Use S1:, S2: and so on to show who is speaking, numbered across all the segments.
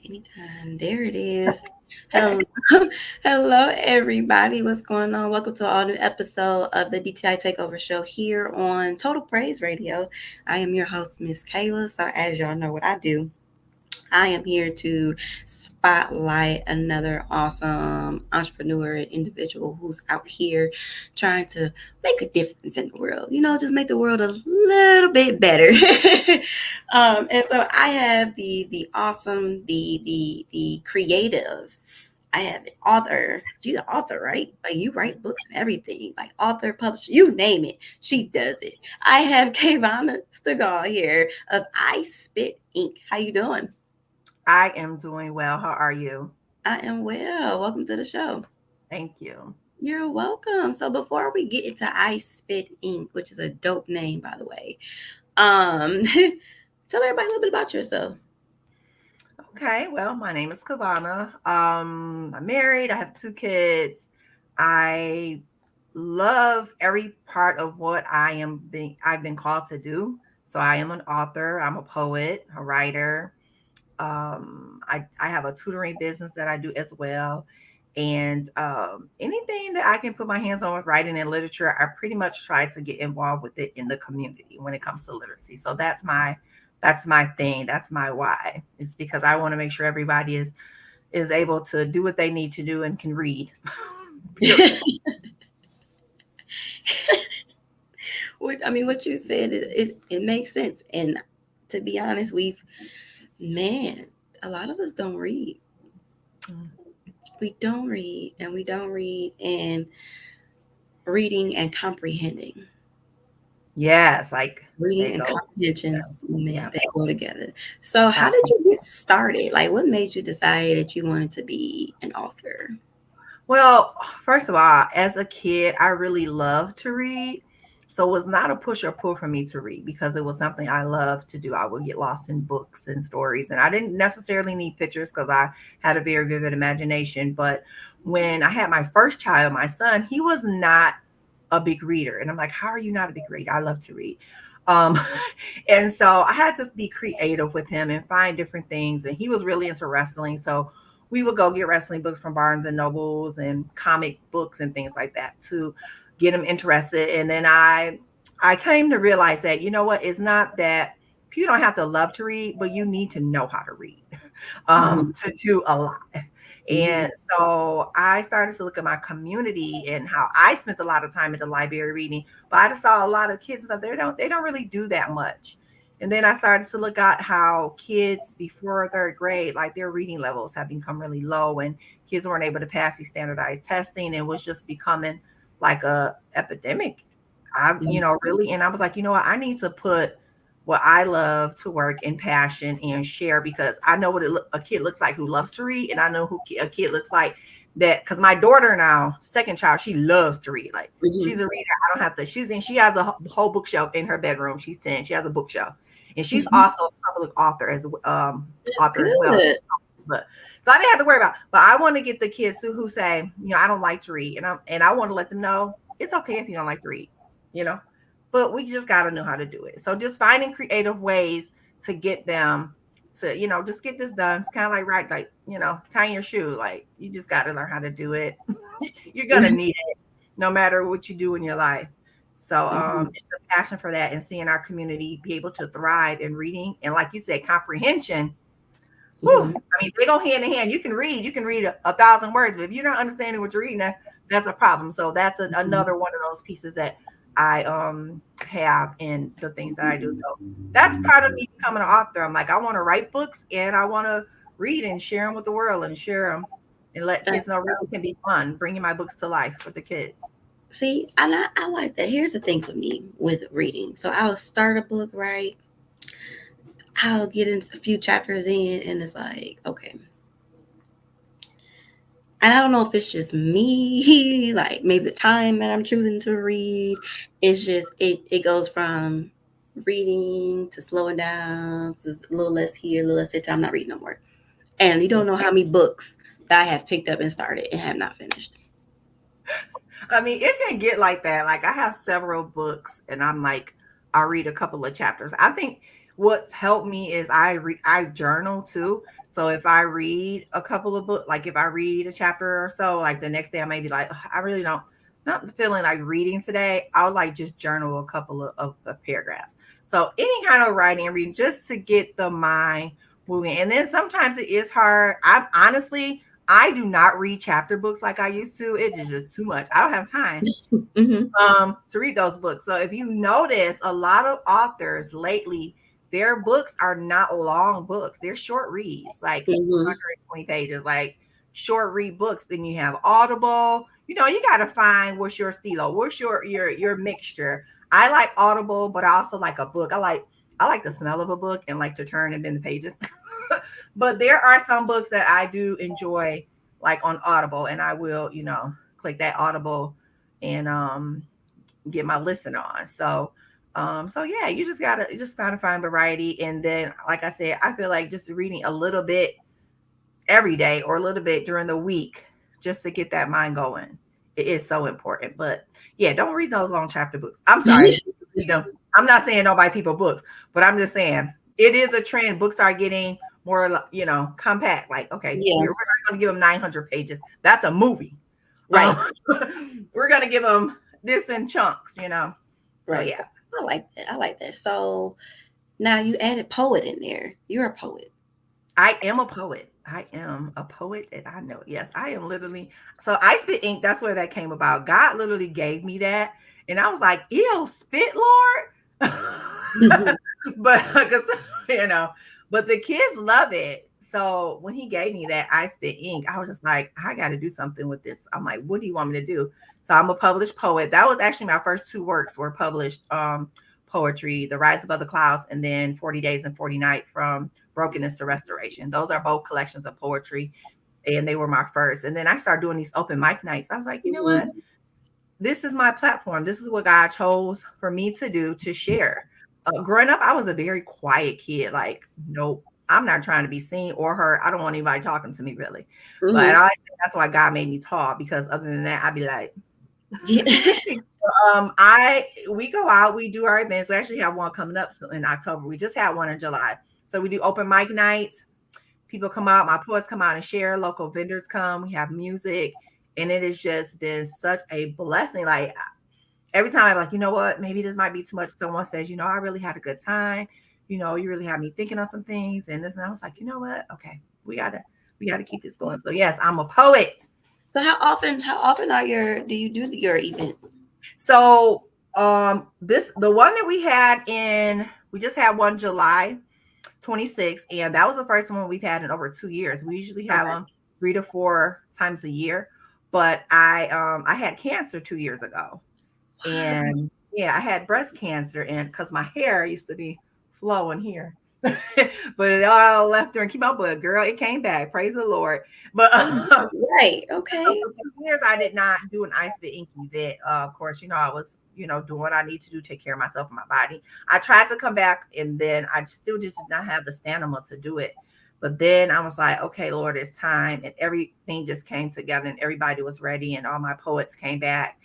S1: Anytime. There it is. Hello, hello, everybody. What's going on? Welcome to all new episode of the DTI Takeover Show here on Total Praise Radio. I am your host, Miss Kayla. So, as y'all know what I do, I am here to spotlight another awesome entrepreneur and individual who's out here trying to make a difference in the world. Just make the world a little bit better. And so I have the awesome, the creative. I have an author. She's an author, right? Like you write books and everything, like author, publisher, you name it. She does it. I have Kayvonna Stigall here of ISpitInk. How you doing?
S2: I am doing well. How are you?
S1: I am well. Welcome to the show.
S2: Thank you.
S1: You're welcome. So before we get into I Spit Ink, which is a dope name, by the way, tell everybody a little bit about yourself.
S2: Okay, well, my name is Kayvonna. I'm married. I have two kids. I love every part of what I've been called to do. So I am an author. I'm a poet, a writer. I have a tutoring business that I do as well. And anything that I can put my hands on with writing and literature, I pretty much try to get involved with it in the community when it comes to literacy. So that's my thing. That's my why. It's because I want to make sure everybody is able to do what they need to do and can read.
S1: What you said, it makes sense. And to be honest, a lot of us don't read. We don't read, and we don't read, and reading and comprehending.
S2: Yes, like
S1: Reading
S2: they
S1: and
S2: go.
S1: comprehension,
S2: Yeah.
S1: man, they go together. So, how did you get started? Like, what made you decide that you wanted to be an author?
S2: Well, first of all, as a kid, I really loved to read. So it was not a push or pull for me to read because it was something I loved to do. I would get lost in books and stories, and I didn't necessarily need pictures because I had a very vivid imagination. But when I had my first child, my son, he was not a big reader. And I'm like, how are you not a big reader? I love to read. Um, and so I had to be creative with him and find different things. And he was really into wrestling. So we would go get wrestling books from Barnes and Nobles and comic books and things like that to get him interested. And then I came to realize that, you know what, it's not that you don't have to love to read, but you need to know how to read to do a lot.
S1: Mhm.
S2: And so I started to look at my community and how I spent a lot of time at the library reading, but I just saw a lot of kids and stuff. They don't really do that much. And then I started to look at how kids before third grade, like their reading levels have become really low and kids weren't able to pass these standardized testing and was just becoming like a epidemic. Really, and I was like, you know what, I need to put what I love to work in passion and share because I know what a kid looks like who loves to read, and I know who a kid looks like that. Because my daughter now, second child, she loves to read. Like she's a reader. I don't have to. She has a whole bookshelf in her bedroom. She's 10. She has a bookshelf, and she's
S1: Mhm.
S2: also a public author
S1: That's
S2: author as well.
S1: good.
S2: But so I didn't have to worry about. But I want to get the kids who say, I don't like to read, and I want to let them know it's okay if you don't like to read. You know, but we just got to know how to do it. So just finding creative ways to get them to, just get this done. It's kind of like, right, like, tying your shoe. Like, you just got to learn how to do it. You're going to
S1: Mhm.
S2: need it no matter what you do in your life. So
S1: Mhm.
S2: it's a passion for that and seeing our community be able to thrive in reading. And like you said, comprehension. Whew,
S1: Mhm.
S2: I mean, they go hand in hand. You can read a thousand words, but if you're not understanding what you're reading, that's a problem. So that's
S1: Mhm.
S2: another one of those pieces that I have in the things that I do. So that's part of me becoming an author. I'm like, I want to write books and I want to read and share them with the world and share them and let kids
S1: That's
S2: know reading
S1: dope.
S2: can be fun, bringing my books to life for the kids.
S1: See, I like that. Here's the thing for me with reading. So I'll start a book, right? I'll get in a few chapters in, and it's like, okay. And I don't know if it's just me, like maybe the time that I'm choosing to read. It's just it goes from reading to slowing down to a little less here, a little less there. I'm not reading no more. And you don't know how many books that I have picked up and started and have not finished.
S2: I mean, it can get like that. Like I have several books and I'm like, I'll read a couple of chapters. I think what's helped me is I journal too. So if I read a couple of books, like if I read a chapter or so, like the next day I may be like, "Ugh, I really don't not feeling like reading today. I'll like just journal a couple of paragraphs. So any kind of writing and reading just to get the mind moving. And then sometimes it is hard. I'm honestly, I do not read chapter books like I used to. It is just too much. I don't have time
S1: Mm-hmm.
S2: to read those books. So if you notice, a lot of authors lately, their books are not long books. They're short reads, like
S1: Mm-hmm.
S2: 120 pages, like short read books. Then you have Audible. You know, you got to find what's your stilo, what's your mixture. I like Audible, but I also like a book. I like the smell of a book and like to turn and bend the pages. But there are some books that I do enjoy, like on Audible, and I will, click that Audible and get my listen on. So yeah, you just gotta find variety. And then, like I said, I feel like just reading a little bit every day or a little bit during the week just to get that mind going. It is so important. But yeah, don't read those long chapter books. I'm sorry. Read them. I'm not saying nobody people books, but I'm just saying it is a trend. Books are getting more, compact. Like, okay,
S1: Yeah.
S2: we're not going to give them 900 pages. That's a movie. Um,
S1: Right.
S2: we're going to give them this in chunks. So
S1: Right.
S2: yeah,
S1: I like that. I like that. So now you added poet in there. You're a poet.
S2: I am a poet. I am a poet, and I know. Yes, I am literally. So I spit ink. That's where that came about. God literally gave me that, and I was like, "Ew, spit, Lord." But because you know, but the kids love it. So when he gave me that I spit ink, I was just like, I got to do something with this. I'm like, what do you want me to do? So I'm a published poet. That was actually my first two works were published poetry, The Rise Above the Clouds, and then 40 Days and 40 Nights from Brokenness to Restoration. Those are both collections of poetry, and they were my first. And then I started doing these open mic nights. I was like, you know what?
S1: Mhm.
S2: This is my platform. This is what God chose for me to do to share. Growing up, I was a very quiet kid. Like, nope, I'm not trying to be seen or heard. I don't want anybody talking to me really. But
S1: Mhm.
S2: I think that's why God made me talk because other than that, I'd be like,
S1: Yeah.
S2: I we go out, we do our events. We actually have one coming up in October. We just had one in July. So we do open mic nights. People come out, my poets come out and share, local vendors come, we have music, and it has just been such a blessing. Like every time I'm like, you know what, maybe this might be too much. Someone says, I really had a good time. You really had me thinking of some things and this, and I was like, you know what? Okay, we gotta keep this going. So yes, I'm a poet.
S1: So how often do you do your events?
S2: So this the one that we just had one July 26th, and that was the first one we've had in over 2 years. We usually have
S1: Okay.
S2: them 3 to 4 times a year, but I had cancer 2 years ago,
S1: Wow.
S2: and yeah, I had breast cancer, and because my hair used to be flowing here, but it all left during chemo. But girl, it came back. Praise the Lord. But
S1: Right.
S2: so
S1: Okay.
S2: for 2 years, I did not do an Ice Fit Ink event. Of course, I was, doing what I need to do, take care of myself and my body. I tried to come back, and then I still just did not have the stamina to do it. But then I was like, okay, Lord, it's time. And everything just came together, and everybody was ready, and all my poets came back,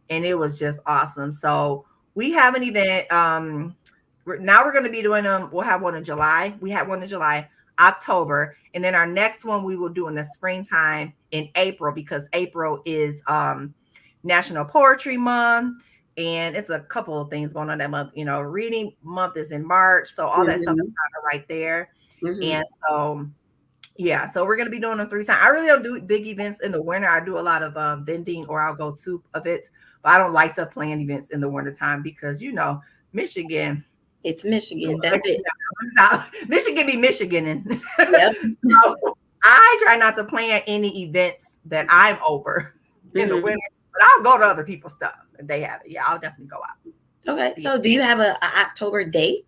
S2: and it was just awesome. So we have an event. Now we're going to be doing them. We'll have one in July. We had one in July, October, and then our next one we will do in the springtime in April because April is National Poetry Month, and it's a couple of things going on that month. Reading month is in March, so all that stuff is
S1: Mhm.
S2: kind of right there.
S1: Mhm.
S2: And so yeah, so we're gonna be doing them 3 times. I really don't do big events in the winter. I do a lot of vending or I'll go to events, but I don't like to plan events in the wintertime because Michigan,
S1: It's Michigan. That's it.
S2: Michigan be Michiganing.
S1: Yep.
S2: So I try not to plan any events that I'm over in the
S1: Mhm.
S2: winter, but I'll go to other people's stuff if they have it. Yeah, I'll definitely go out.
S1: Okay.
S2: Yeah.
S1: So do you have a October date?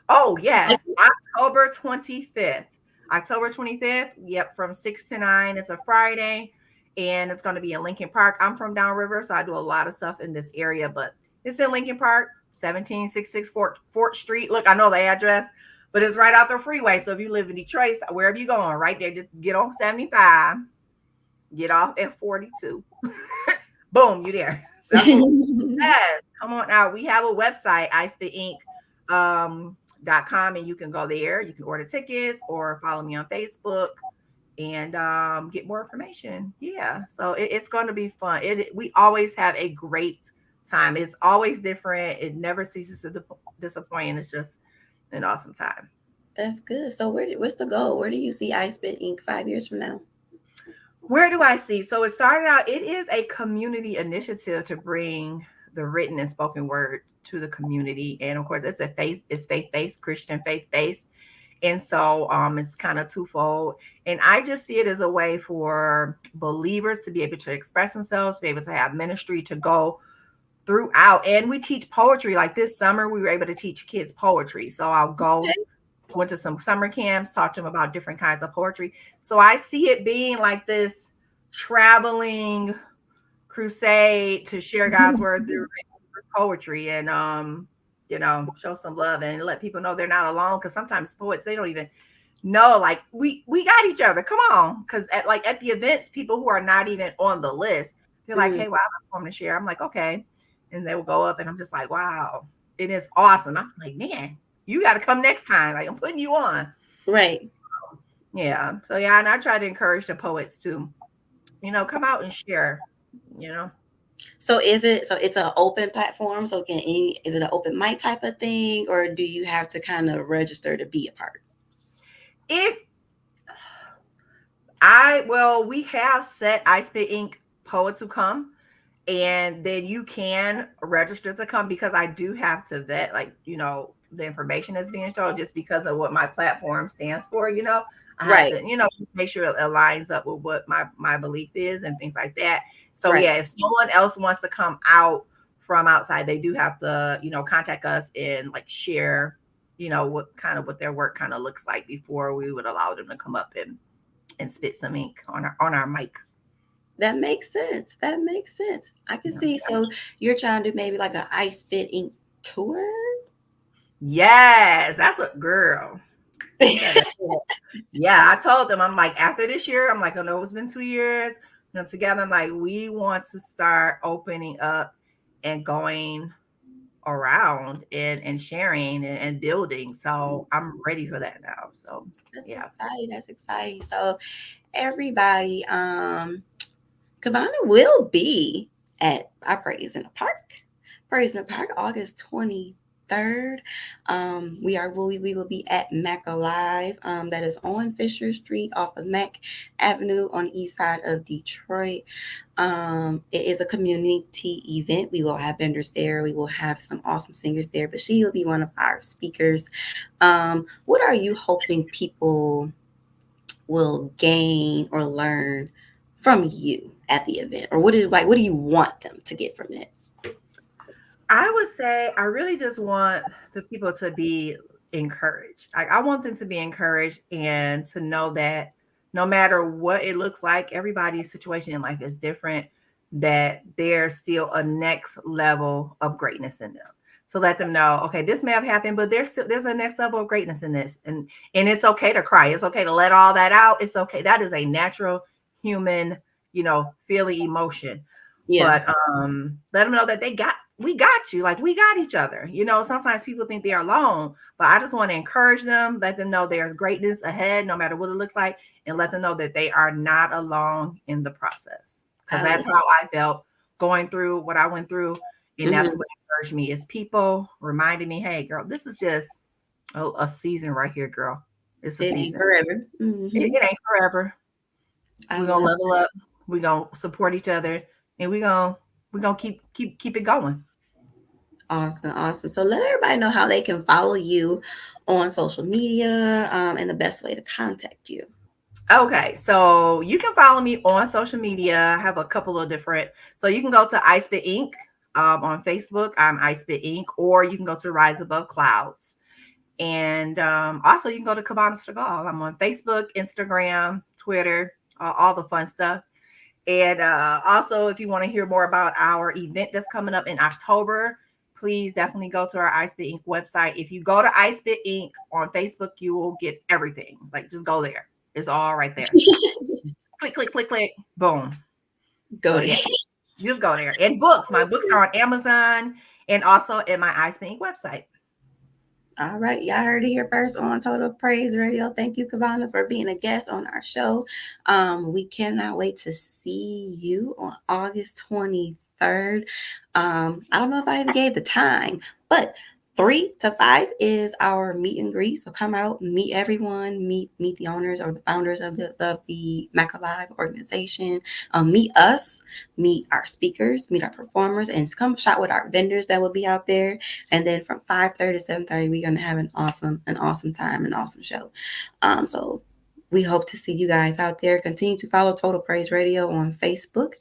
S2: Oh, yes.
S1: Like it?
S2: October 25th. October 25th. Yep, from 6 to 9. It's a Friday, and it's going to be in Lincoln Park. I'm from downriver, so I do a lot of stuff in this area, but it's in Lincoln Park, 1766 Fort Street. Look, I know the address, but it's right out the freeway. So if you live in Detroit, wherever you're going, right there, just get on 75, get off at 42. Boom, you there. So yes, come on out. We have a website, ISpitInk. .com, and you can go there. You can order tickets or follow me on Facebook and get more information. Yeah, so it's going to be fun. We always have a great time. It's always different. It never ceases to disappoint. It's just an awesome time.
S1: That's good. So what's the goal? Where do you see ISpitInk 5 years from now?
S2: Where do I see? So it started out, it is a community initiative to bring the written and spoken word to the community. And of course, it's faith-based, Christian faith-based. And so it's kind of twofold. And I just see it as a way for believers to be able to express themselves, to be able to have ministry to go throughout. And we teach poetry. Like this summer, we were able to teach kids poetry. So I'll go, went to some summer camps, talked to them about different kinds of poetry. So I see it being like this traveling crusade to share God's word through poetry and show some love and let people know they're not alone, because sometimes poets, they don't even know, like we got each other, come on, because at the events, people who are not even on the list, they're like, hey, well, I'm going to share. I'm like, okay, and they will go up and I'm just like, wow, it is awesome. I'm like, man, you got to come next time, like I'm putting you on.
S1: Right.
S2: Yeah, so yeah, and I try to encourage the poets to come out and share.
S1: So it's an open platform? So is it an open mic type of thing, or do you have to kind of register to be a part?
S2: We have set ISpitInk poets who come, and then you can register to come, because I do have to vet, the information that's being shown, just because of what my platform stands for. I have to, just make sure it aligns up with what my belief is and things like that. So yeah, if someone else wants to come out from outside, they do have to, contact us and share, what their work kind of looks like before we would allow them to come up and spit some ink on our mic.
S1: That makes sense. I can see. So you're trying to do maybe like an ISpitInk tour?
S2: Yes, that's what, girl. Yeah, I told them, I'm like, after this year, I'm like, I know it's been 2 years. Together, I'm like, we want to start opening up and going around and sharing and building. So I'm ready for that now. So
S1: That's exciting. So everybody, Kayvonna will be at our Praise in the Park, August 23rd. We will be at Mac Alive. That is on Fisher Street off of Mac Avenue on the east side of Detroit. It is a community event. We will have vendors there. We will have some awesome singers there, but she will be one of our speakers. What are you hoping people will gain or learn from you at the event, or what do you want them to get from it?
S2: I would say I really just want the people to be encouraged. I want them to be encouraged and to know that no matter what it looks like, everybody's situation in life is different, that there's still a next level of greatness in them. So let them know, okay, this may have happened, but there's a next level of greatness in this. And it's okay to cry. It's okay to let all that out. It's okay. That is a natural human, feeling emotion. Yeah. But let them know that we got you. Like, we got each other. Sometimes people think they're alone, but I just want to encourage them, let them know there's greatness ahead, no matter what it looks like, and let them know that they are not alone in the process. Because that's how I felt going through what I went through. And that's what encouraged me, is people reminding me, hey, girl, this is just a season right here, girl. It's a season.
S1: Ain't forever.
S2: It ain't forever. We're going to level up. We're going to support each other. And we're gonna keep it going.
S1: Awesome. So let everybody know how they can follow you on social media, and the best way to contact you.
S2: Okay, so you can follow me on social media. I have a couple of different. So you can go to ISpitInk on Facebook. I'm ISpitInk, or you can go to Rise Above Clouds. And also you can go to Kayvonna Stigall. I'm on Facebook, Instagram, Twitter, all the fun stuff. And also, if you want to hear more about our event that's coming up in October, please definitely go to our ISpitInk website. If you go to ISpitInk on Facebook, you will get everything. Just go there. It's all right there. click, boom.
S1: Go there.
S2: Yeah, just go there. And books. My books are on Amazon and also at my ISpitInk website.
S1: All right, y'all heard it here first on Total Praise Radio. Thank you, Kayvonna, for being a guest on our show. We cannot wait to see you on August 23rd. I don't know if I even gave the time, but 3 to 5 is our meet and greet. So come out, meet everyone, meet the owners or the founders of the Maca Live organization. Meet us, meet our speakers, meet our performers, and come shop with our vendors that will be out there. And then from 5:30 to 7:30, we're gonna have an awesome time, an awesome show. So we hope to see you guys out there. Continue to follow Total Praise Radio on Facebook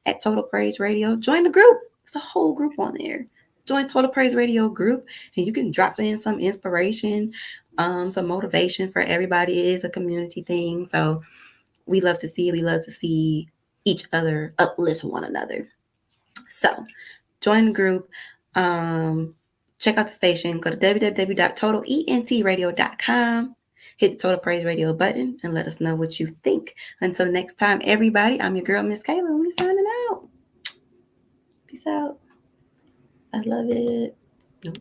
S1: at Total Praise Radio. Join the group. It's a whole group on there. Join Total Praise Radio group, and you can drop in some inspiration, some motivation for everybody. It is a community thing, so we love to see it. We love to see each other uplift one another. So join the group. Um, Check out the station. Go to www.totalentradio.com. Hit the Total Praise Radio button and let us know what you think. Until next time, everybody, I'm your girl, Miss Kayla. We signing out. Peace out. I love it. Nope.